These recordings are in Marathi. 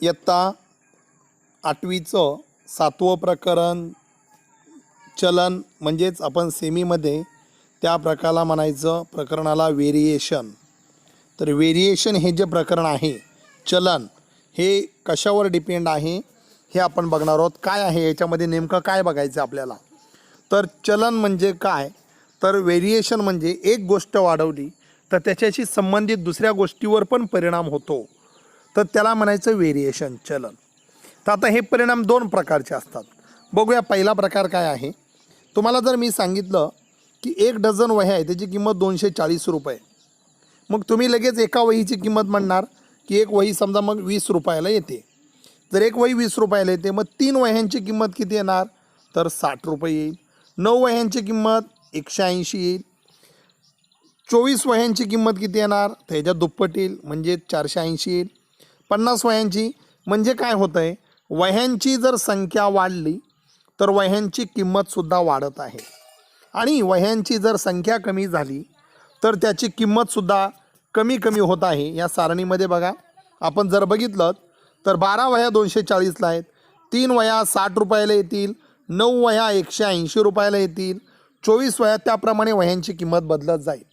इयत्ता 8वीचं 7वं प्रकरण चलन म्हणजेच आपण सेमीमध्ये त्या प्रकाराला म्हणायचं प्रकरणाला व्हेरिएशन. तर व्हेरिएशन हे जे प्रकरण आहे चलन हे कशावर डिपेंड आहे हे आपण बघणार आहोत. काय आहे याच्यामध्ये नेमकं काय बघायचं आपल्याला. तर चलन म्हणजे काय, तर व्हेरिएशन म्हणजे एक गोष्ट वाढवली तर त्याच्याशी संबंधित दुसऱ्या गोष्टीवर पण परिणाम होतो, तर त्याला म्हणायचं व्हेरिएशन चलन. तर आता हे परिणाम दोन प्रकारचे असतात. बघूया पहिला प्रकार काय आहे. तुम्हाला जर मी सांगितलं की 1 डझन वह्या आहे त्याची किंमत 240 रुपये, मग तुम्ही लगेच एका वहीची किंमत म्हणणार की एक वही समजा मग 20 रुपयाला येते. जर एक वही 20 रुपयाला येते मग 3 वह्यांची किंमत किती येणार, तर 60 रुपये येईल. 9 वह्यांची किंमत 180 येईल. 24 वह्यांची किंमत किती येणार, तर ह्याच्यात दुप्पट येईल म्हणजे 480 येईल. 50 वह्यांची म्हणजे काय होतं आहे, वह्यांची जर संख्या वाढली तर वह्यांची किंमतसुद्धा वाढत आहे, आणि वह्यांची जर संख्या कमी झाली तर त्याची किंमतसुद्धा कमी कमी होत आहे. या सारणीमध्ये बघा आपण जर बघितलं तर 12 वह्या 240ला आहेत, 3 वह्या 60 रुपयाला येतील, 9 वह्या 180 रुपयाला येतील, 24 वह्या त्याप्रमाणे वह्यांची किंमत बदलत जाईल.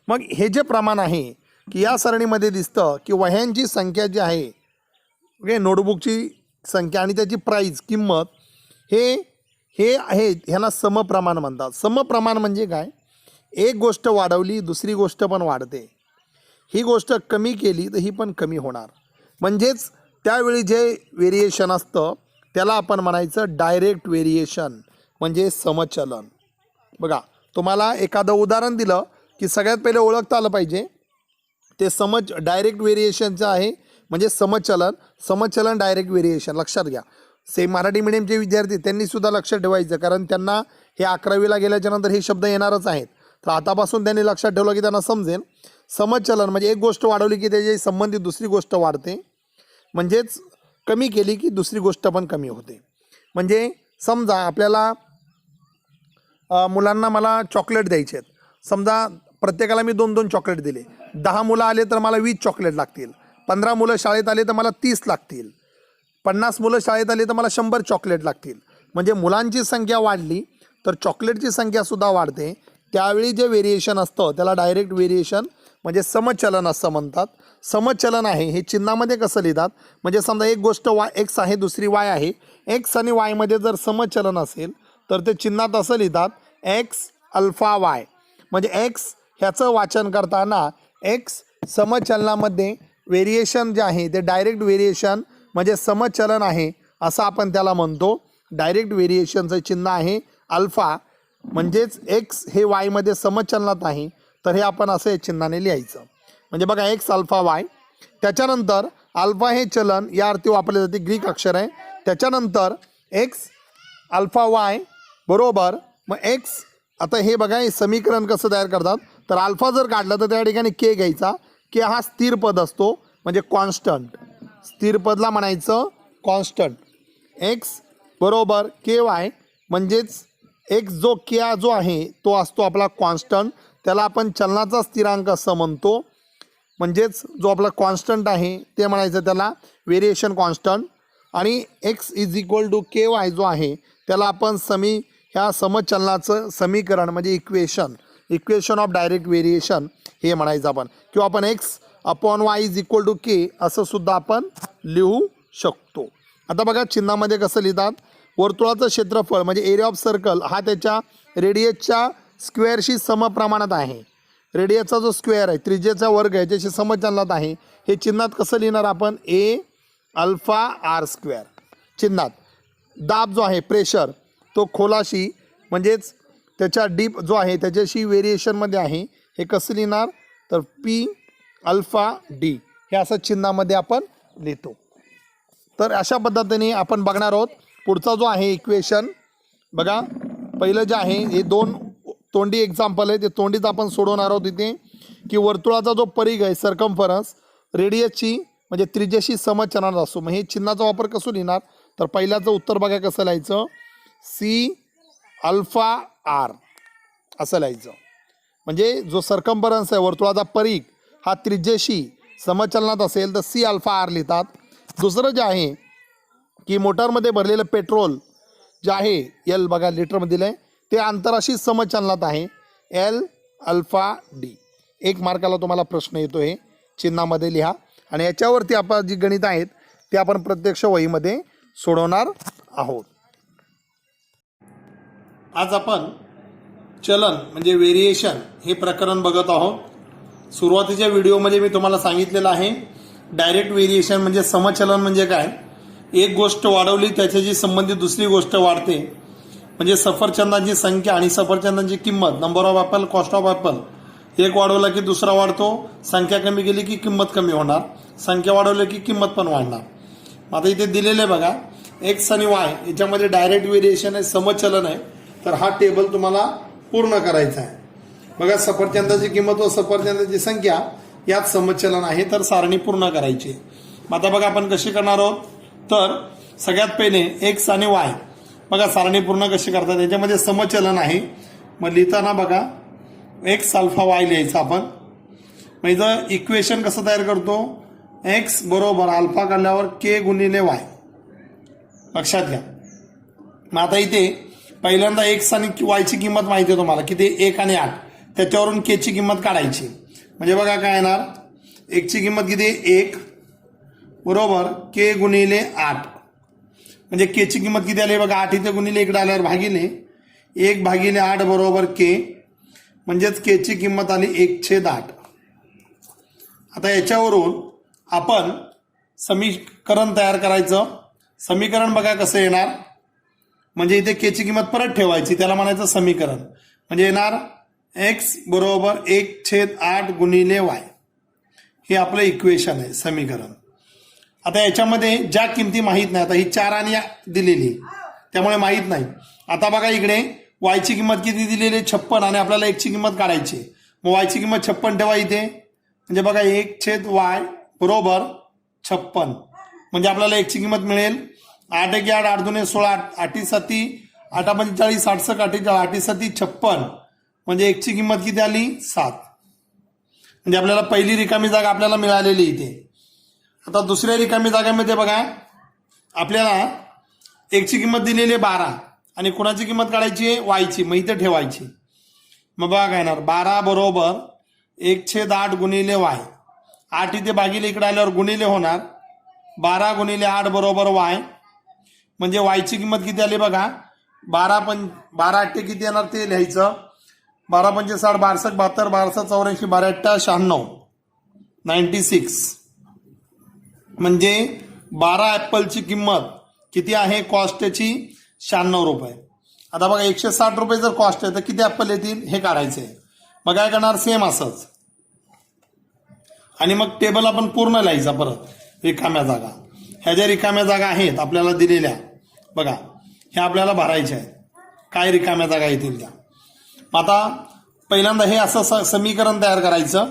मग हे जे प्रमाण आहे की या सारणीमध्ये दिसतं की वह्यांची संख्या जी आहे ओके नोटबुकची संख्या आणि त्याची प्राईज किंमत हे आहे, ह्याला समप्रमाण म्हणतात. समप्रमाण म्हणजे काय, एक गोष्ट वाढवली दुसरी गोष्ट पण वाढते, ही गोष्ट कमी केली तर ही पण कमी होणार. म्हणजेच त्यावेळी जे व्हेरिएशन असतं त्याला आपण म्हणायचं डायरेक्ट व्हेरिएशन म्हणजे समचलन. बघा तुम्हाला एखादं उदाहरण दिलं की सगळ्यात पहिले ओळखता आलं पाहिजे ते डायरेक्ट व्हेरिएशनचं आहे म्हणजे समचलन डायरेक्ट व्हेरिएशन. लक्षात घ्या, सेम मराठी मीडियमचे विद्यार्थी त्यांनीसुद्धा लक्षात ठेवायचं, कारण त्यांना हे 11वीला गेल्याच्यानंतर हे शब्द येणारच आहेत. तर आतापासून त्यांनी लक्षात ठेवलं की त्यांना समजेल. समचलन म्हणजे एक गोष्ट वाढवली की त्याची संबंधित दुसरी गोष्ट वाढते, म्हणजेच कमी केली की दुसरी गोष्ट पण कमी होते. म्हणजे समजा आपल्याला मुलांना मला चॉकलेट द्यायचे आहेत, समजा प्रत्येकाला मी 2-2 चॉकलेट दिले, 10 मुलं आले तर मला 20 चॉकलेट लागतील, 15 मुलं शाळेत आले तर मला 30 लागतील, 50 मुलं शाळेत आली तर मला 100 चॉकलेट लागतील. म्हणजे मुलांची संख्या वाढली तर चॉकलेटची संख्यासुद्धा वाढते. त्यावेळी जे व्हेरिएशन असतं त्याला डायरेक्ट व्हेरिएशन म्हणजे समचलन असं म्हणतात. समचलन आहे हे चिन्हामध्ये कसं लिहितात, म्हणजे समजा एक गोष्ट एक्स आहे दुसरी वाय आहे, एक्स आणि वायमध्ये जर समचलन असेल तर ते चिन्हात असं लिहितात एक्स अल्फा वाय. म्हणजे एक्स ह्याचं वाचन करताना एक्स समचलनामध्ये व्हेरिएशन जे आहे ते डायरेक्ट व्हेरिएशन म्हणजे समचलन आहे असं आपण त्याला म्हणतो. डायरेक्ट व्हेरिएशनचं चिन्ह आहे अल्फा, म्हणजेच एक्स हे वायमध्ये समचलनात आहे, तर हे आपण असं या चिन्हाने लिहायचं. म्हणजे बघा एक्स अल्फा वाय, त्याच्यानंतर अल्फा हे चलन या अर्थी वापरले जाते, ग्रीक अक्षर आहे. त्याच्यानंतर एक्स अल्फा वाय बरोबर मग एक्स. आता हे बघा हे समीकरण कसं तयार करतात, तर अल्फा जर काढलं तर त्या ठिकाणी के घ्यायचा, के हा स्थिर पद असतो म्हणजे कॉन्स्टंट, स्थिर पदला म्हणायचं कॉन्स्टंट. एक्स बरोबर के वाय म्हणजेच एक्स जो के जो आहे तो असतो आपला कॉन्स्टंट, त्याला आपण चलनाचा स्थिरांक असं म्हणतो. म्हणजेच जो आपला कॉन्स्टंट आहे ते म्हणायचं त्याला व्हेरिएशन कॉन्स्टंट. आणि x is equal to k y जो आहे त्याला आपण ह्या समचलनाचं समीकरण म्हणजे इक्वेशन ऑफ डायरेक्ट व्हेरिएशन हे म्हणायचं आपण, किंवा आपण X upon Y is equal to K असं सुद्धा आपण लिहू शकतो. आता बघा चिन्हामध्ये कसं लिहितात, वर्तुळाचं क्षेत्रफळ म्हणजे एरिया ऑफ सर्कल हा त्याच्या रेडियसच्या स्क्वेअरशी समप्रमाणात आहे. रेडियसचा जो स्क्वेअर आहे त्रिज्येचा वर्ग आहे त्याशी समचलनात आहे. हे चिन्हात कसं लिहिणार आपण, ए अल्फा आर स्क्वेअर. चिन्हात दाब जो आहे प्रेशर तो खोलाशी म्हणजेच त्याच्या डीप जो आहे त्याच्याशी व्हेरिएशनमध्ये आहे, हे कसं लिहिणार तर पी अल्फा डी हे असं चिन्हामध्ये आपण लिहितो. तर अशा पद्धतीने आपण बघणार आहोत. पुढचा जो आहे इक्वेशन बघा, पहिलं जे आहे हे 2 तोंडी एक्झाम्पल आहे, ते तोंडीच आपण सोडवणार आहोत इथे. की वर्तुळाचा जो परिघ आहे सर्कम्फरन्स रेडियसची म्हणजे त्रिज्येशी समचलनात असतो. मग हे चिन्हाचा वापर कसं लिहिणार, तर पहिल्याचं उत्तर बघा कसं लिहायचं, सी अल्फा आर असं लिहायचं. म्हणजे जो सर्कम्फरन्स आहे वर्तुळाचा परिघ हा त्रिज्येशी समचलनात असेल तर सी अल्फा आर लिहितात. दुसरं जे आहे की मोटारमध्ये भरलेलं पेट्रोल जे आहे एल बघा लिटरमध्ये दिलं आहे ते आंतरराष्ट्रीय समचलनात आहे एल अल्फा डी. 1 मार्काला तुम्हाला प्रश्न येतो आहे चिन्हामध्ये लिहा आणि याच्यावरती आपण जी गणित आहेत ते आपण प्रत्यक्ष वहीमध्ये सोडवणार आहोत. आज आपण चलन म्हणजे व्हेरिएशन हे प्रकरण बघत आहोत. सुरुवातीच्या व्हिडिओमध्ये मी तुम्हाला सांगितलेलं आहे डायरेक्ट व्हेरिएशन म्हणजे समचलन म्हणजे काय, एक गोष्ट वाढवली त्याच्याशी संबंधित दुसरी गोष्ट वाढते. म्हणजे सफरचंदांची संख्या आणि सफरचंदांची किंमत number of Apple cost of Apple, एक वाढवला की दुसरा वाढतो, संख्या कमी केली की किंमत कमी होणार, संख्या वाढवली की किंमत पण वाढणार. आता इथे दिलेले बघा एक्स आणि वाय याच्यामध्ये डायरेक्ट व्हेरिएशन आहे, समचलन आहे. तर हा टेबल तुम्हाला पूर्ण करायचा आहे. बघा सफरचंदाची किंमत व सफरचंदाची संख्या यात समचलन आहे तर सारणी पूर्ण करायची. आता बघा आपण कशी करणार आहोत, तर सगळ्यात पहिले एक्स आणि वाय बघा सारणी पूर्ण कशी करतात, याच्यामध्ये समचलन आहे. मग लिहिताना बघा एक्स अल्फा वाय लिहायचं आपण. मग इथं इक्वेशन कसं तयार करतो, एक्स बरोबर अल्फा काढल्यावर के गुणिले वाय, लक्षात घ्या. मग आता इथे पहिल्यांदा एक्स आणि वायची किंमत माहिती आहे तुम्हाला किती 1 आणि 8, त्याच्यावरून के ची किंमत काढायची. म्हणजे बघा काय येणार, एक्सची किंमत किती 1 बरोबर के गुणिले 8, म्हणजे के ची किंमत किती आली बघा 8 इथे गुणिले इकडे आल्यावर भागिले 1/8 बरोबर के, म्हणजेच के ची किंमत आली 1/8. आता याच्यावरून आपण समीकरण तयार करायचं. समीकरण बघा कसं येणार, म्हणजे इथे के ची किंमत परत ठेवायची, त्याला म्हणायचं समीकरण. म्हणजे येणार एक्स बरोबर 1/8 गुणिले वाय, हे आपलं इक्वेशन आहे समीकरण. आता याच्यामध्ये ज्या किमती माहीत नाही, आता ही 4 आणि दिलेली त्यामुळे माहीत नाही. आता बघा इकडे वायची किंमत किती दिलेली 56 आणि आपल्याला एक्सची किंमत काढायची. मग वायची किंमत 56 ठेवा इथे, म्हणजे बघा 1/y बरोबर 56, म्हणजे आपल्याला एक्सची किंमत मिळेल 8 1 8 8 2 16 8 7 8 45 8 6 48 8 7 56, म्हणजे एक्सची किंमत किती आली 7. म्हणजे आपल्याला पहिली रिकामी जागा आपल्याला मिळालेली इथे. आता दुसऱ्या रिकामी जागेमध्ये बघा आपल्याला एक्सची किंमत दिलेली आहे 12 आणि कोणाची किंमत काढायची आहे वायची, मग इथे ठेवायची. मग बघा काय येणार 12 बरोबर 1/8 गुणिले वाय, 8 इथे भागिले इकडे आल्यावर गुणिले होणार 12 गुणिले 8 बरोबर वाय, म्हणजे वायची किंमत किती आली बघा 12 8 किती येणार ते लिहायचं 12 पंचे 60 62 72 12 84 12 96 96, म्हणजे 12 ॲपलची किंमत किती आहे कॉस्ट त्याची 96 रुपये. आता बघा 160 रुपये जर कॉस्ट आहे तर किती ॲपल येतील हे काढायचं आहे. मग काय करणार सेम असंच, आणि मग टेबल आपण पूर्ण लिहायचा परत रिकाम्या जागा. ह्या ज्या रिकाम्या जागा आहेत आपल्याला दिलेल्या बघा ह्या आपल्याला भरायच्या आहेत, काय रिकाम्या जागा येतील त्या. आता पहिल्यांदा हे असं समीकरण तयार करायचं.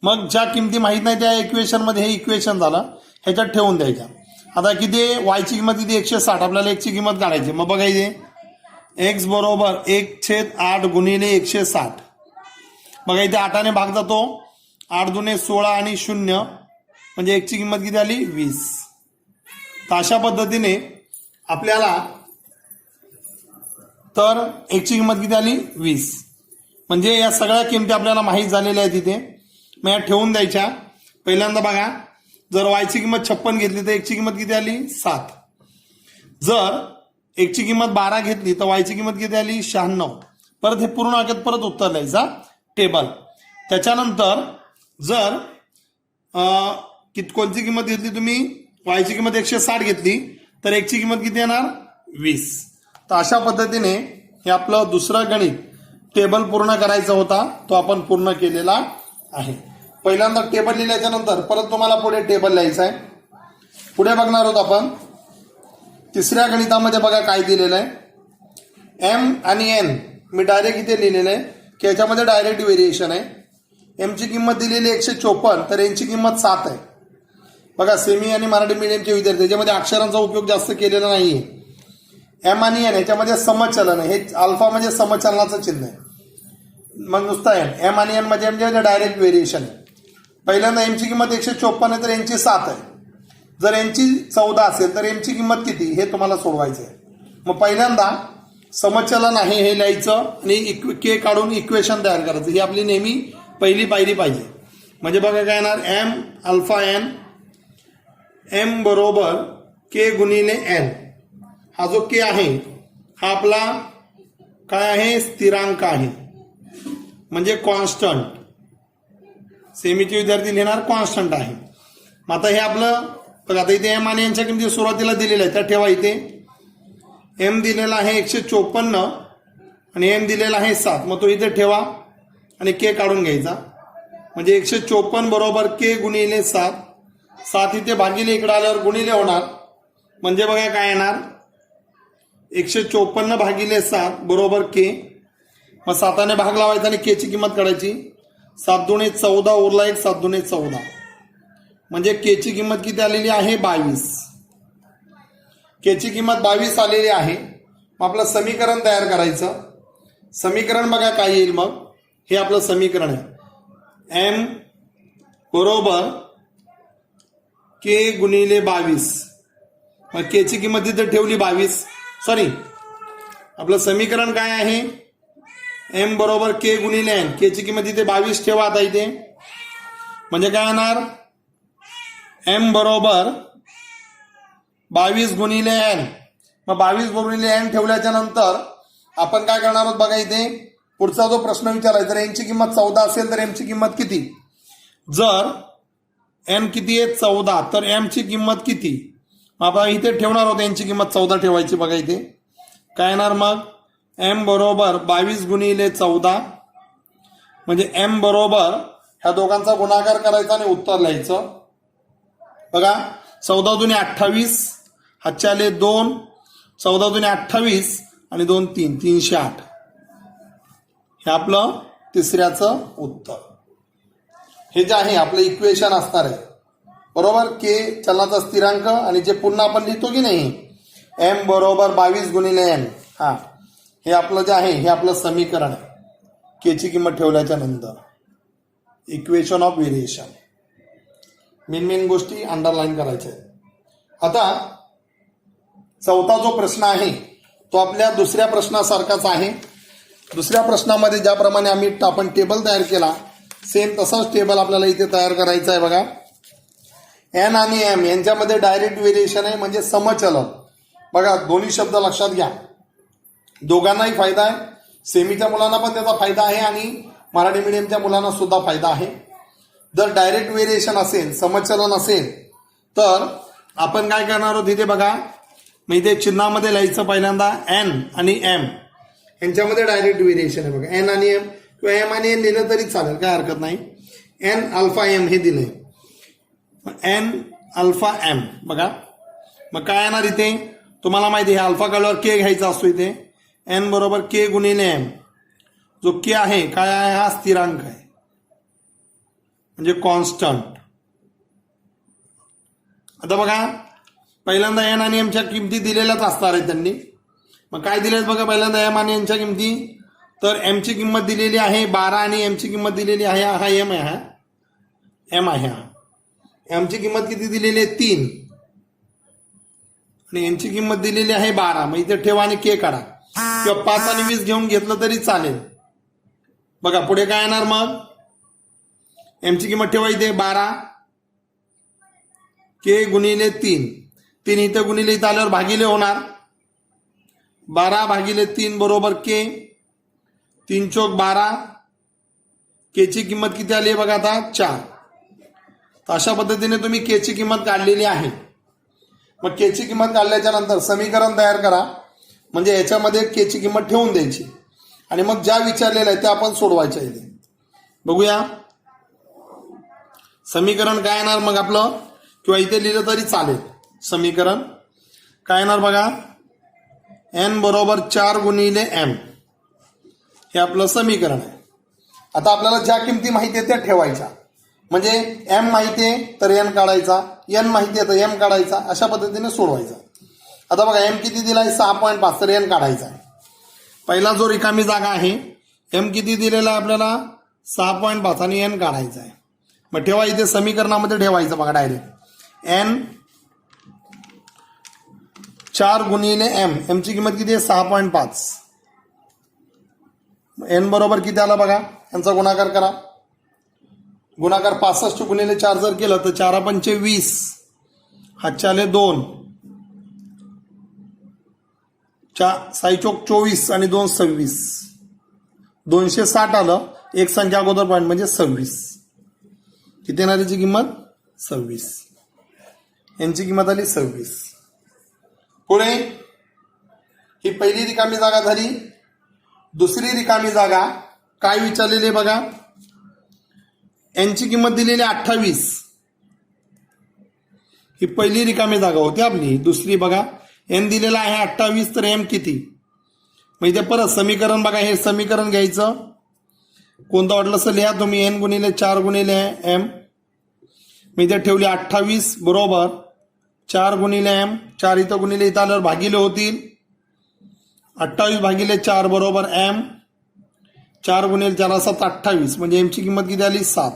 मग ज्या किमती माहीत नाही त्या इक्वेशनमध्ये, हे इक्वेशन झालं, ह्याच्यात ठेवून द्यायच्या. आता किती वायची किंमत किती 160, आपल्याला एक्सची किंमत काढायची. मग बघा इथे एक्स बरोबर 1/8 गुणिले 160, बघा इथे 8ने भाग जातो, 8 2 16 आणि 0, म्हणजे एक्सची किंमत किती आली 20. तर अशा पद्धतीने आपल्याला तर एक्सची किंमत किती आली 20, म्हणजे या सगळ्या किमती आपल्याला माहीत झालेल्या आहेत इथे. मग या ठेवून द्यायच्या. पहिल्यांदा बघा जर वायची किंमत 56 घेतली तर एक्सची किंमत किती आली 7. जर एक्सची किंमत 12 घेतली तर वायची किंमत किती आली 96. परत हे पूर्ण वाक्यात परत उत्तर द्यायचा टेबल. त्याच्यानंतर जर कोणती किंमत घेतली तुम्ही, वायची किंमत 160 घेतली तर एक्सची किंमत किती येणार 20. तर अशा पद्धतीने हे आपलं दुसरं गणित टेबल पूर्ण करायचा होता, तो आपण पूर्ण केलेला आहे. पहिल्यांदा टेबल लिहिल्याच्या नंतर परत तुम्हाला पुढे टेबल लिहायचं आहे. पुढे बघणार आहोत आपण तिसऱ्या गणितामध्ये. बघा काय दिलेलं आहे, एम आणि एन मी डायरेक्ट इथे लिहिलेलं आहे की याच्यामध्ये डायरेक्ट व्हेरिएशन आहे. एमची किंमत दिलेली 154 तर एनची किंमत 7 आहे. बघा सेमी आणि मराठी मीडियमचे विद्यार्थी त्याच्यामध्ये अक्षरांचा उपयोग जास्त केलेला नाहीये. एम आणि एन याच्यामध्ये समचलन आहे, हे अल्फा म्हणजे समचलनाचं चिन्ह आहे. मग नुसता एम आणि एन म्हणजे डायरेक्ट व्हेरिएशन आहे. पहिल्यांदा एमची किंमत 154 आहे तर एनची 7 आहे. जर यांची 14 असेल तर यांची किंमत किती हे तुम्हाला सोडवायचं आहे. मग पहिल्यांदा समचलन आहे हे लिहायचं आणि के काढून इक्वेशन तयार करायचं. ही आपली नेहमी पहिली पायरी पाहिजे. म्हणजे बघा काय येणार एम अल्फा एन एम बरोबर के गुणिले एन. हा जो के आहे हा आपला काय आहे स्थिरांक आहे म्हणजे कॉन्स्टंट. सेमीचे विद्यार्थी लिहिणार कॉन्स्टंट आहे. मग आता हे आपलं बघा आता इथे एम आणि यांच्या किमती सुरुवातीला दिलेल्या आहेत त्या ठेवा. इथे एम दिलेला आहे 154 आणि एम दिलेला आहे 7. मग तो इथे ठेवा आणि के काढून घ्यायचा. म्हणजे 154 बरोबर के गुणिले 7. 7 इथे भागिले इकडे आल्यावर गुणिले होणार. म्हणजे बघा काय येणार 154 भागिले 7 बरोबर के. मग 7ने भाग लावायचा आणि के ची किंमत काढायची. 7 दुणे 14 उरला 1 7 दुणे 14. म्हणजे के ची किंमत किती आलेली आहे 22. के ची किंमत 22 आलेली आहे. मग आपलं समीकरण तयार करायचं. समीकरण बघा काय येईल. मग हे आपलं समीकरण आहे एम बरोबर के गुणिले 22. मग के ची किंमत तिथे ठेवली 22. सॉरी आपलं समीकरण काय आहे एम बरोबर के गुणिले एन. के ची किंमत इथे 22 ठेवा. आता इथे म्हणजे काय येणार एम बरोबर 22 गुणिले एन. मग 22 गुणिले एन ठेवल्याच्या नंतर आपण काय करणार आहोत बघा. इथे पुढचा जो प्रश्न विचारायचा तर एनची किंमत 14 असेल तर एमची किंमत किती. जर एम किती आहे 14 तर एमची किंमत किती. आपण इथे ठेवणार आहोत एनची किंमत 14 ठेवायची. बघा इथे काय येणार मग एम बरोबर 22 गुणिले 14 म्हणजे एम बरोबर ह्या दोघांचा गुणाकार करायचा आणि उत्तर लिहायचं. बघा 14 दुने 28 हातचे आले 2. 14 दुने 28 आणि 2 3 308. हे आपलं तिसऱ्याचं उत्तर. हे जे आहे आपलं इक्वेशन असणार आहे बरोबर. के चलनाचा स्थिरांक आणि जे पुन्हा आपण लिहितो की नाही एम बरोबर 22 गुणिले एन. हा हे आपलं जे आहे हे आपलं समीकरण आहे. के ची किंमत ठेवल्याच्या नंतर इक्वेशन ऑफ व्हेरिएशन. मेन गोष्टी अंडरलाईन करायच्या आहेत. आता चौथा जो प्रश्न आहे तो आपल्या दुसऱ्या प्रश्नासारखाच आहे. दुसऱ्या प्रश्नामध्ये ज्याप्रमाणे आपण टेबल तयार केला सेम तसाच टेबल आपल्याला इथे तयार करायचा आहे. बघा एन आणि एम यांच्यामध्ये डायरेक्ट व्हेरिएशन आहे म्हणजे समचलन. बघा दोन्ही शब्द लक्षात घ्या. दोघांनाही फायदा आहे. सेमीच्या मुलांना पण त्याचा फायदा आहे आणि मराठी मीडियमच्या मुलांना सुद्धा फायदा आहे. जर डायरेक्ट व्हेरिएशन असेल समचलन असेल तर आपण काय करणार आहोत इथे बघा. मग इथे चिन्हामध्ये लिहायचं पहिल्यांदा एन आणि एम यांच्यामध्ये डायरेक्ट व्हेरिएशन आहे. बघा एन आणि एम किंवा एम आणि एन लिहिलं तरी चालेल काय हरकत नाही. एन अल्फा एम हे दिलंय एन अल्फा एम. बघा मग काय येणार इथे तुम्हाला माहिती आहे अल्फा काढल्यावर के घ्यायचा असतो. इथे एन बरोबर के गुणिले एम. जो के आहे काय आहे हा स्थिरांक आहे म्हणजे कॉन्स्टंट. आता बघा पहिल्यांदा एन आणि एमच्या किमती दिलेल्याच असणार आहेत त्यांनी. मग काय दिलेत बघा पहिल्यांदा एम आणि एनच्या किमती. तर एमची किंमत दिलेली आहे 12 आणि एमची किंमत दिलेली आहे हा एम आहे हा एम आहे हा. एमची किंमत किती दिलेली आहे 3 आणि एनची किंमत दिलेली आहे 12. मग इथे ठेवा आणि के काढा किंवा 5 आणि 20 घेऊन घेतलं तरी चालेल. बघा पुढे काय येणार मग एमची किंमत ठेवा इथे 12 के गुणिले 3. 3 इथं गुणिले इथं आल्यावर भागिले होणार. 12 भागिले 3 बरोबर के. 3 चौक 12. के ची किंमत किती आली आहे बघा आता 4. तर अशा पद्धतीने तुम्ही के ची किंमत काढलेली आहे. मग के ची किंमत काढल्याच्या नंतर समीकरण तयार करा. म्हणजे याच्यामध्ये के ची किंमत ठेवून द्यायची आणि मग ज्या विचारलेलं आहे ते आपण सोडवायच्या इथे. बघूया समीकरण काय येणार मग आपलं किंवा इथे लिहिलं तरी चालेल. समीकरण काय येणार बघा एन बरोबर 4 गुणिले एम हे आपलं समीकरण आहे. आता आपल्याला ज्या किमती माहिती आहे त्या ठेवायच्या. म्हणजे एम माहिती आहे तर एन काढायचा, एन माहिती आहे तर एम काढायचा. अशा पद्धतीने सोडवायचा. आता बघा एम किती दिला आहे 6.5 तर एन काढायचा आहे. पहिला जो रिकामी जागा आहे एम किती दिलेला आहे आपल्याला 6.5 आणि एन काढायचा आहे. मग ठेवा इथे समीकरणामध्ये ठेवायचं बघा डायरेक्ट एन 4 गुणिले एम, एमची किंमत किती आहे 6.5. एन बरोबर किती आला बघा, यांचा गुणाकार करा. गुणाकार 65 गुणिले 4 जर केलं तर 4 पंचे 20, हातचे आले 2, 6 चोक 24 आणि 2 26, 260 आलं. एक संख्या अगोदर पॉईंट म्हणजे 26. किती येणार याची किंमत 26. यांची किंमत आली 26. पुढे ही पहिली रिकामी जागा झाली. दुसरी रिकामी जागा काय विचारलेली आहे बघा. यांची किंमत दिलेली 28. ही पहिली रिकामी जागा होती आपली. दुसरी बघा एन दिलेला आहे 28, तर एम किती. मग इथे परत समीकरण बघा, हे समीकरण घ्यायचं. कोणतं वाटलं असं लिहा तुम्ही. एन गुणिले 4 गुणिले एम. मी इथे ठेवली 28 बरोबर 4 गुणिले एम. 4 इथं गुणिले इथं आल्यावर भागिले होतील. 28 भागिले 4 बरोबर एम. 4 गुणिले 4 7 28, म्हणजे एमची किंमत किती आली 7.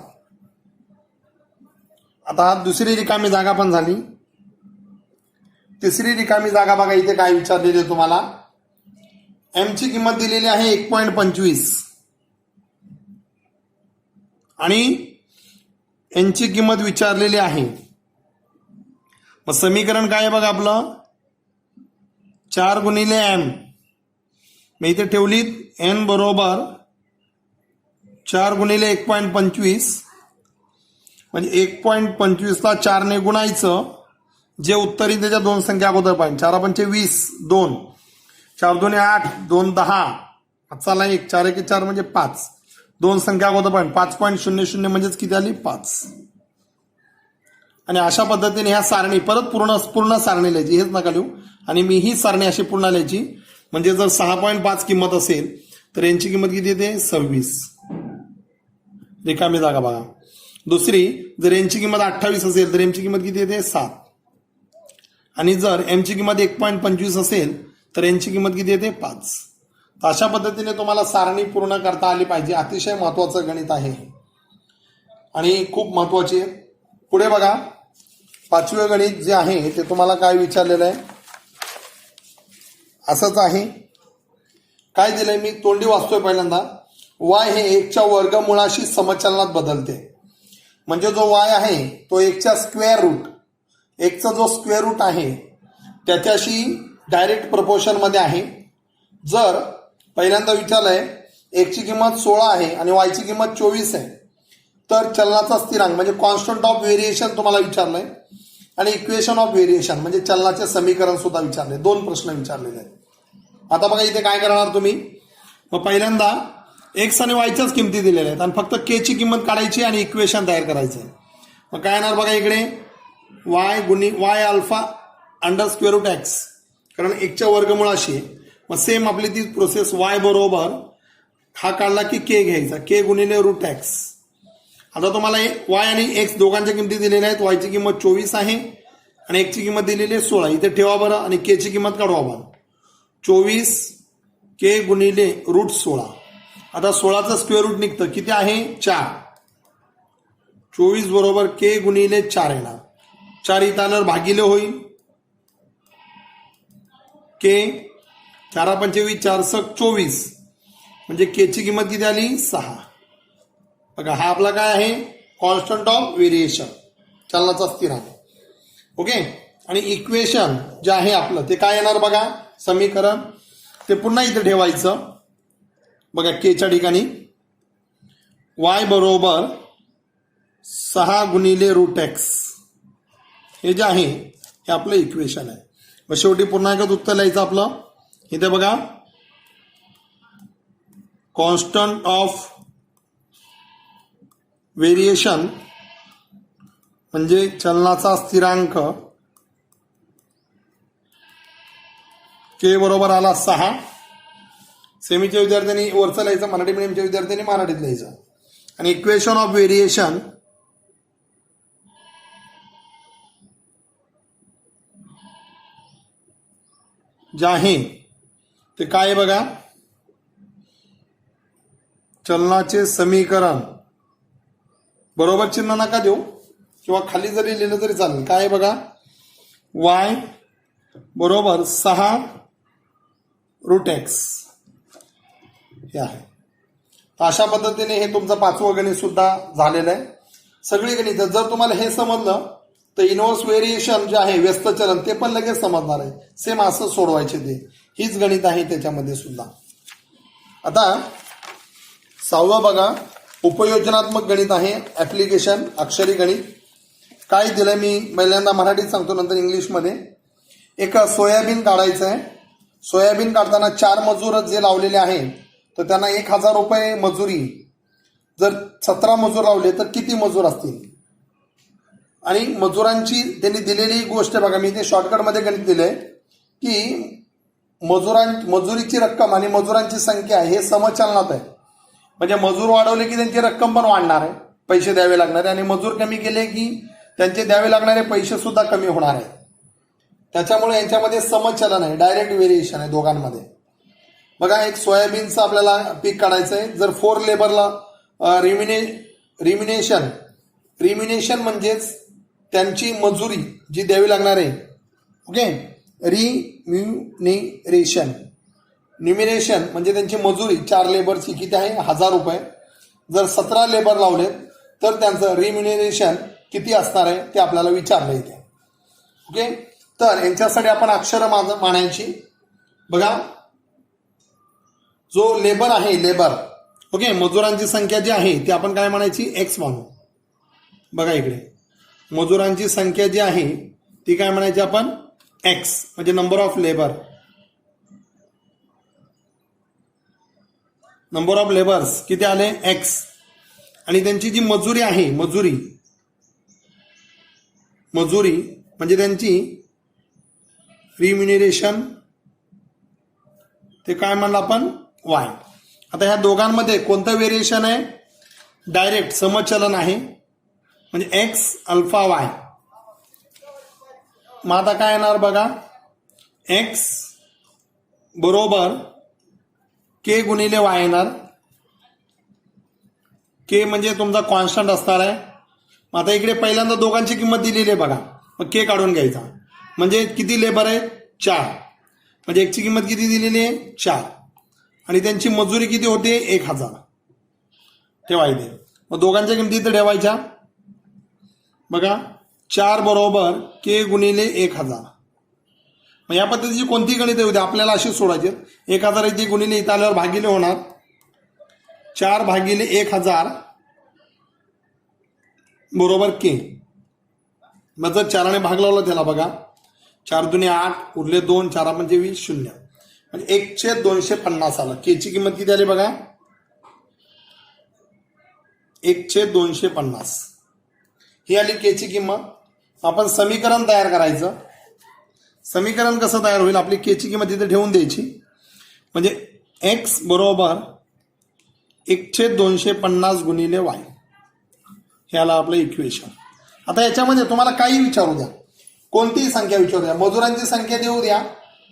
आता दुसरी रिकामी जागा पण झाली. तिसरी रिकामी जागा बघा, इथे काय विचारलेली आहे तुम्हाला. एमची किंमत दिलेली आहे 1.25 आणि एनची किंमत विचारलेली आहे. मग समीकरण काय आहे बघा आपलं. 4 गुणिले एम. मी इथे ठेवली एन बरोबर 4 गुणिले 1.25, म्हणजे 1.25 ला 4 ने गुणायचं. जे उत्तर येईल त्याच्या दोन संख्या अगोदर पाहिजे. 4 पंचे 20, 2, 4 2 8, 2 10, चला 1, 4 1 4 म्हणजे 5. दोन संख्या अगोदर पाहिजे. 5.00 म्हणजेच किती आली 5. आणि अशा पद्धतीने ह्या सारणी परत पूर्ण सारणी लिहायची, हेच नका लिहू. आणि मी ही सारणी अशी पूर्ण लिहायची. म्हणजे जर 6.5 किंमत असेल तर यांची किंमत किती येते 26. रिकामी जागा बघा. दुसरी जर यांची किंमत 28 असेल तर एमची किंमत किती येते 7. आणि जर एमची किंमत 1.25 असेल तर यांची किंमत किती येते 5. तर अशा पद्धतीने तुम्हाला सारणी पूर्ण करता आली पाहिजे. अतिशय महत्वाचं गणित आहे आणि खूप महत्वाचे. पुढे बघा, 5वे गणित जे आहे ते तुम्हाला काय विचारलेलं आहे. असंच आहे. काय दिलंय मी तोंडी वाचतोय पहिल्यांदा. वाय हे 1च्या वर्गमुळाशी समचलनात बदलते. म्हणजे जो वाय आहे तो 1च्या स्क्वेअर रूट, 1चा जो स्क्वेअर रूट आहे त्याच्याशी डायरेक्ट प्रपोर्शन मध्ये आहे. जर पहिल्यांदा विचारलंय 1ची किंमत 16 आहे आणि वायची किंमत 24 आहे, तर चलनाचा स्थिरांक म्हणजे कॉन्स्टंट ऑफ व्हेरिएशन तुम्हाला विचारलंय. आणि इक्वेशन ऑफ व्हेरिएशन म्हणजे चलनाचे समीकरण सुद्धा विचारले. 2 प्रश्न विचारलेले आहेत. आता बघा इथे काय करणार तुम्ही. मग पहिल्यांदा एक्स आणि वायच्याच किमती दिलेल्या आहेत आणि फक्त के ची किंमत काढायची आणि इक्वेशन तयार करायचं आहे. मग काय येणार बघा इकडे. Y alpha under square root x, कारण 1च्या वर्गमुळाशी आहे. मग सेम आपली ती प्रोसेस. वाय बरोबर हा काढला की के घ्यायचा, के गुणिले रूट एक्स. आता तुम्हाला वाय आणि एक्स दोघांच्या किमती दिलेल्या आहेत. वायची किंमत 24 आहे आणि एक्सची किंमत दिलेली आहे 16. इथे ठेवा बरं आणि के ची किंमत काढवा बरं. 24 के गुणिले रूट 16. आता 16चं स्क्वेअर रूट निघतं किती आहे 4. 24 बरोबर के गुणिले 4 येणार. 4 इथं आल्यावर भागिले होईल. के 4 पंचे 20, 4 सक 24, म्हणजे के ची किंमत किती आली 6. बघा हा आपला काय आहे कॉन्स्टंट ऑफ व्हेरिएशन, चलनाचा स्थिरांक. ओके. आणि इक्वेशन जे आहे आपलं ते काय येणार बघा. समीकरण ते पुन्हा इथे ठेवायचं. बघा केच्या ठिकाणी वाय बरोबर 6 गुणिले रूट एक्स हे जे आहे हे आपलं इक्वेशन आहे. मग शेवटी पुन्हा एकच उत्तर लिहायचं आपलं. इथे बघा कॉन्स्टंट ऑफ व्हेरिएशन म्हणजे चलनाचा स्थिरांक के बरोबर आला 6. सेमीच्या विद्यार्थ्यांनी वरचं लिहायचं, मराठी मीडियमच्या विद्यार्थ्यांनी मराठीत लिहायचं. आणि इक्वेशन ऑफ व्हेरिएशन जे आहे ते काय बघा. चलनाचे समीकरण बरोबर चिन्ह नका देऊ किंवा खाली जरी लिहिलं तरी चालेल. काय बघा वाय बरोबर 6 रूट एक्स हे आहे. अशा पद्धतीने हे तुमचं 5वं गणित सुद्धा झालेलं आहे. सगळी गणित जर तुम्हाला हे समजलं तर इनव्हर्स व्हेरिएशन जे आहे व्यस्त चलन ते पण लगेच समजणार आहे. सेम असं सोडवायचे ते. हीच गणित आहे त्याच्यामध्ये सुद्धा. आता 6वं बघा, उपयोजनात्मक गणित आहे. ऍप्लिकेशन अक्षरी गणित. काय दिलंय मी पहिल्यांदा मराठीत सांगतो नंतर इंग्लिशमध्ये. एक सोयाबीन काढायचं आहे. सोयाबीन काढताना 4 मजूर जे लावलेले आहे तर त्यांना 1000 रुपये मजुरी. जर 17 मजूर लावले तर किती मजूर असतील. आणि मजुरांची त्यांनी दिलेली गोष्ट बघा, मी ते शॉर्टकटमध्ये गणित दिलंय की मजुरीची रक्कम आणि मजुरांची संख्या हे समचलनात आहे. म्हणजे मजूर वाढवले की त्यांची रक्कम पण वाढणार आहे, पैसे द्यावे लागणार आहे. आणि मजूर कमी केले की त्यांचे द्यावे लागणारे पैसे सुद्धा कमी होणार आहेत. त्याच्यामुळे यांच्यामध्ये समचलन आहे, डायरेक्ट व्हेरिएशन आहे दोघांमध्ये. बघा, एक सोयाबीनचं आपल्याला पीक काढायचं आहे. जर 4 लेबरला रिम्युनेशन म्हणजेच त्यांची मजुरी जी द्यावी लागणार आहे. ओके, न्युमिरेशन म्हणजे त्यांची मजुरी 4 लेबरची किती आहे 1000 रुपये. जर 17 लेबर लावले तर त्यांचं रिम्युनेरेशन किती असणार आहे ते आपल्याला विचारलं इथे. ओके, तर यांच्यासाठी आपण अक्षरं मानायची. बघा, जो लेबर आहे लेबर, ओके, मजुरांची संख्या जी आहे ती आपण काय म्हणायची एक्स मानू. बघा इकडे मजुरांची संख्या जी आहे ती काय म्हणायची आपण एक्स, म्हणजे number of labour. Number of labours किती आले एक्स. आणि त्यांची जी मजुरी आहे मजुरी म्हणजे त्यांची रिम्युनरेशन ते काय म्हणलं आपण वाय. आता ह्या दोघांमध्ये कोणतं व्हेरिएशन आहे, डायरेक्ट समचलन आहे म्हणजे एक्स अल्फा वाय. मग आता काय येणार बघा, एक्स बरोबर के गुणिले वाय येणार. के म्हणजे तुमचा कॉन्स्टंट असणार आहे. मग आता इकडे पहिल्यांदा दोघांची किंमत दिलेली आहे बघा, मग के काढून घ्यायचा. म्हणजे किती लेबर आहे 4, म्हणजे एकची किंमत किती दिलेली आहे 4 आणि त्यांची मजुरी किती होते 1000 ठेवायचे. मग दोघांच्या किमती तर ठेवायच्या. बघा 4 बरोबर के गुणिले 1000. मग या पद्धतीची कोणती गणिते होती आपल्याला अशी सोडायची. 1000 इथे गुणिले इथं आल्यावर भागिले होणार 4 भागिले 1000 बरोबर के. मग जर 4ने भाग लावला त्याला बघा 4 दुने 8 उरले 2 4 म्हणजे 20 0 म्हणजे 1/250 आला. केची किंमत किती आली बघा 1/250 ही आली केची किंमत. आपण समीकरण तयार करायचं. समीकरण कसं तयार होईल, आपली केची किंमत इथे ठेवून द्यायची म्हणजे एक्स बरोबर 1/250 गुणिले वाय हे आलं आपलं इक्वेशन. आता याच्यामध्ये तुम्हाला काही विचारू द्या, कोणतीही संख्या विचारू द्या, मजुरांची संख्या देऊ द्या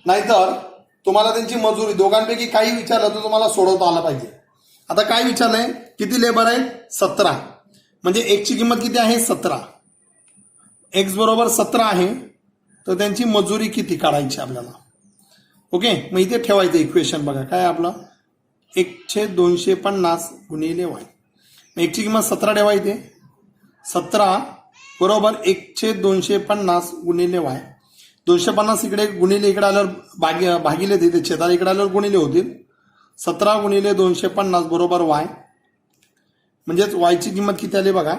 नाहीतर तुम्हाला त्यांची मजुरी, दोघांपैकी काही विचारलं तर तुम्हाला सोडवता आलं पाहिजे. आता काय विचारलंय, किती लेबर आहे 17 म्हणजे एकची किंमत किती आहे 17. एक्स बरोबर 17 आहे तर त्यांची मजुरी किती काढायची आपल्याला. ओके, मग इथे ठेवायचं इक्वेशन बघा काय आपलं 1/250 गुणिले वाय. मग एकची किंमत 17 ठेवायची. 17 बरोबर 1/250 गुणिले वाय. 250 इकडे गुणिले इकडे आल्यावर भागिले तिथे छेदाला इकडे आल्यावर गुणिले होतील. 17 गुणिले 250 बरोबर वाय. म्हणजेच वायची किंमत किती आली बघा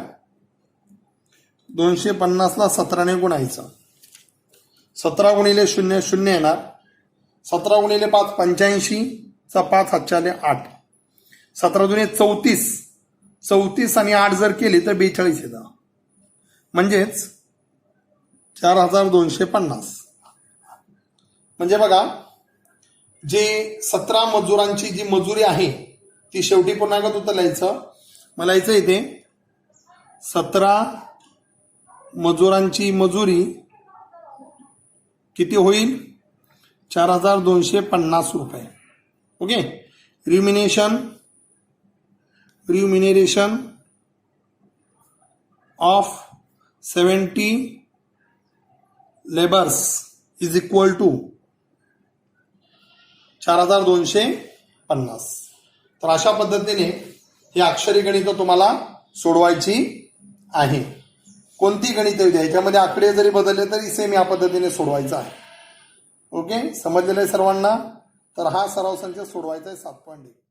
250ला 17ने गुणायचं. 17 गुणिले 0 0 येणार. 17 गुणिले 5 85 चा 5 हातच्या आले 8. 17 दुने 34 34 आणि 8 जर केली तर 42 येतात. म्हणजेच 4250. म्हणजे बघा जे 17 मजुरांची जी मजुरी आहे ती शेवटी पूर्णांकात उतरलायचं. मला यायचं इथे 17 मजुरांची मजुरी किती होईल 4250 रुपये. Okay, remuneration of 70 labours is equal to 4250. तर अशा पद्धतीने ही अक्षरी गणितं तुम्हाला सोडवायची आहे. कोणती गणितं येऊ द्या, याच्यामध्ये आकडे जरी बदलले तरी सेम या पद्धतीने सोडवायचं आहे. ओके, समजलेलं आहे सर्वांना. तर हा सराव संच सोडवायचा आहे 7.1.